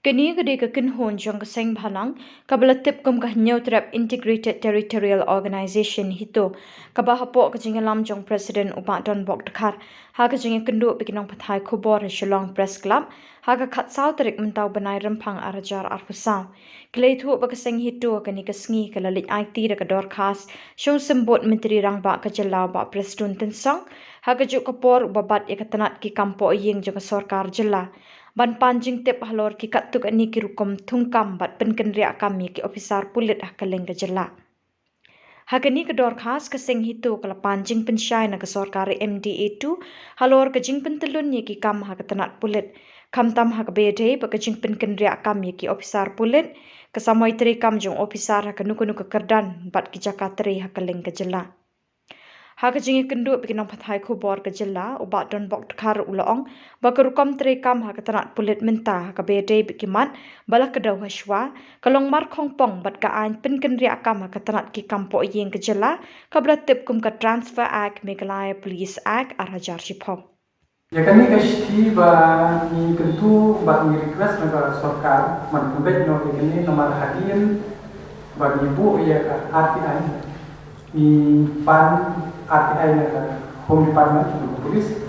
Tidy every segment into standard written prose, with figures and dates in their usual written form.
Kini gede ke kinhon jong keseng bhanang kabalatip kum kah Trap Integrated Territorial Organization hito kabahapo kejingalam jong Presiden Upa Don Bok Dekhar ha kejinga kendu bikinong pathai khobor Shillong Press Club ha ka khatsau tarik mentau benai rempang arajar arpusau kelai thu bakaseng hito kani kesngi kalalik IT da kador khas shong sembot Menteri Rangba Kajelau ba Presiden Tensong ha kejuk kapor babat yakatanat ki kampo yeng jong sarkar jela ban panjing tep halor ki katuk ani ki rukom thungkam bat penken ria kami ki ofisar pulit hakaleng gejela. Hakani kedor khas keseng hitu kala panjing pensyai na kesorkari MDA2 halor kejing pentelun ye ki kam hakatanat pulit. Kamtam hakabede bakajing penken ria kami ki ofisar pulit kesamoi teri kam jong ofisar hakanukunu kekerdan bat ki jakatri hakaleng gejela. Hakajingi kendu bikinong pathai khubor ke jela ubat Don Bok Dekhar ulong bakarukom terekam hakatanat pulit menta hakabede bikimat balak kedau haswa kalong mar khongpong bat ka ain penken ria kam hakatanat ki kampo yeng ke jela kabratip kum ka Transfer Act Meghalaya Police Act arhajar shipom. Ya kami kesti ba ni kentu ba ni request negara sarkar man kubet no kini nomor hadian ba ni bu ya ka RTI ni pan RTI na Home Department ng Police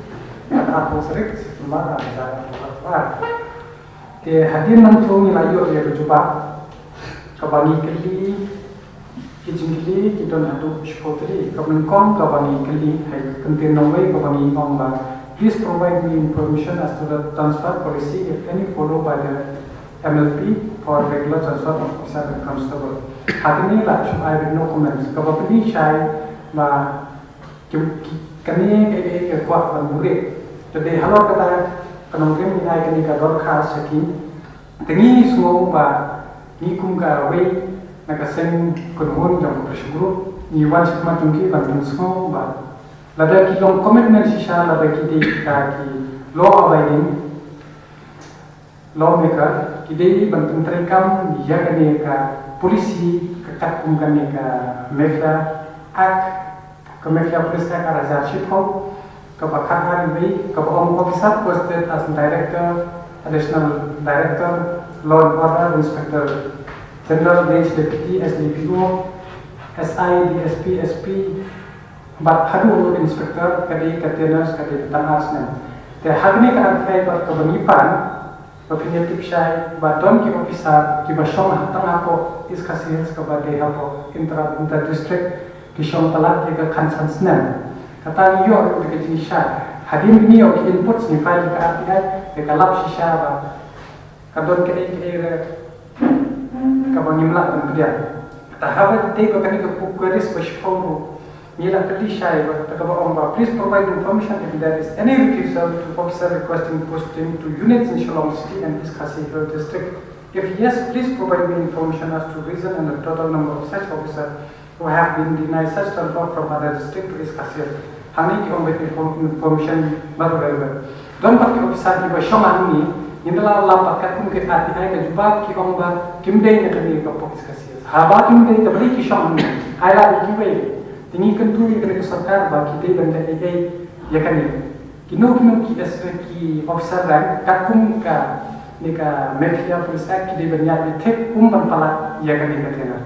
at ako serik semua ada apa ke hadian ng thong ilayo ya kejupa kabani kali kijingli kidon hadu shpotri kabang kong kabani kali hai contain nomai kabani kong ba please provide me information as to the transfer policy if any followed by the MLP for regular transfer of officer and constable. Hadini la I have no comments. Kabapini shai ma kami ke kuat bandure. Jadi halo kata kanongkem ini kini kador khas saking tengi semua ba ni kum ka wei nakaseng kunhun jam bersyukur ni wan sikma tungki bandung semua ba lada kilong commitment sisa lada kiti ka ki law abiding lawmaker kidei bantung terekam dia kini ka polisi ketat kum kini ka Meghalaya Act Kementerian Police Act Arhajar Shipom kebakat hari ini kebom officer posted as Director Additional Director Law and Order Inspector General Range Deputy SDPO SI DSP SP bat hadu Inspector kadi Katenas kadi Tanasnya te hagni ka kai bat kebangipan Opiniatif syai baton ki officer ki basyong tang apo iskasias kabade apo inter district ki syong talat ki kansan snen kata yo ke jinisha hadim ni o ki input ni file ka RTI ke kalap shisha ba kadon ke ka bangimla kan dia kata habat te ko kani ko pukuris bashpong Nila Kadisha, please provide information if there is any refusal to officer requesting posting to units in Shillong City and Iskasi Hill District. If yes, please provide me information as to reason and the total number of such officers who have been denied such transfer from other district to Iskasi Hill. Hani ki ombet information baru relevant. Don pak ki officer ki basyong ani indala lam pakat kum ke RTI ka jubab ki omba kimdei ne kani ka pok Iskasi Hill. Haba kimdei tabli ki syong ani. Ayla ki wei. Tinggi kentu yang kena sarkar bagi kita benda ini ya kan ni. Kino ki ki officer rank kakum ka ni ka Meghalaya Police Act kita benda ni tek palat ya kan ni katena.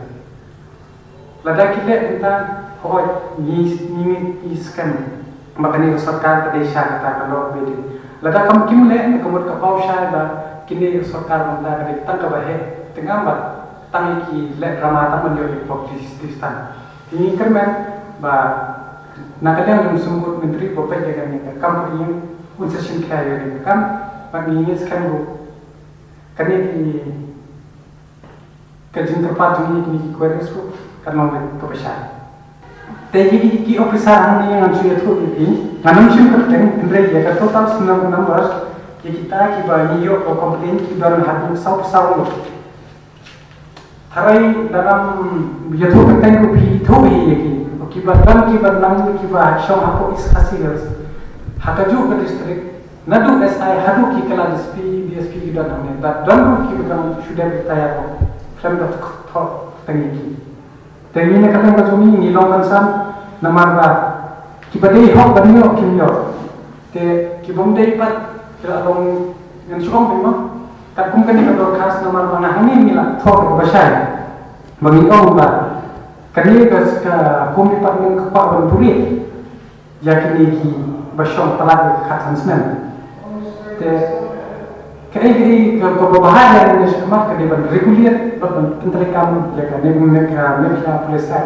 Lada kita entah hoi ni scan makani sarkar ka desa kata kalau bedi. Lada kam kimle kamut ka pau syai ba kini sarkar benda ka tang ka bahe tengah ba tangi ki le drama ta manyo di Pakistan. Ini kermen ba nakadang yung sumut menteri popay jaga ni kam yung unsashin kaya ni kam pag-iingis kan go kani ki kajin terpat ni ki queries ko karena may profession teji ki officer ni yang suya thu ni nganong sim kerten andre ya ka total numbers ki kita ki ba ni yo ko complain ki don hadu saw Harai dalam yaitu kerten ko pi thobi yaki kibat nang kibat syong ako iskasilas hakaju ke district nadu SI hadu ki kala DSP ki dan hamne dat dan ki dan sudah bertaya ko from the top tangi tangi ne kala ngajumi ni long kansan namar ba kibadei hok banyo kimyo te kibom dei pat along yang syong bima takum kani ka dorkas nomor mana hani mila thor basai bagi ba kani ka komi parmen ka pa ban puri yakini ki bashong palag khatan snan te kaya ka bahaya ni sekamar ka ban reguler ban penterekam ya ka ne ka polisi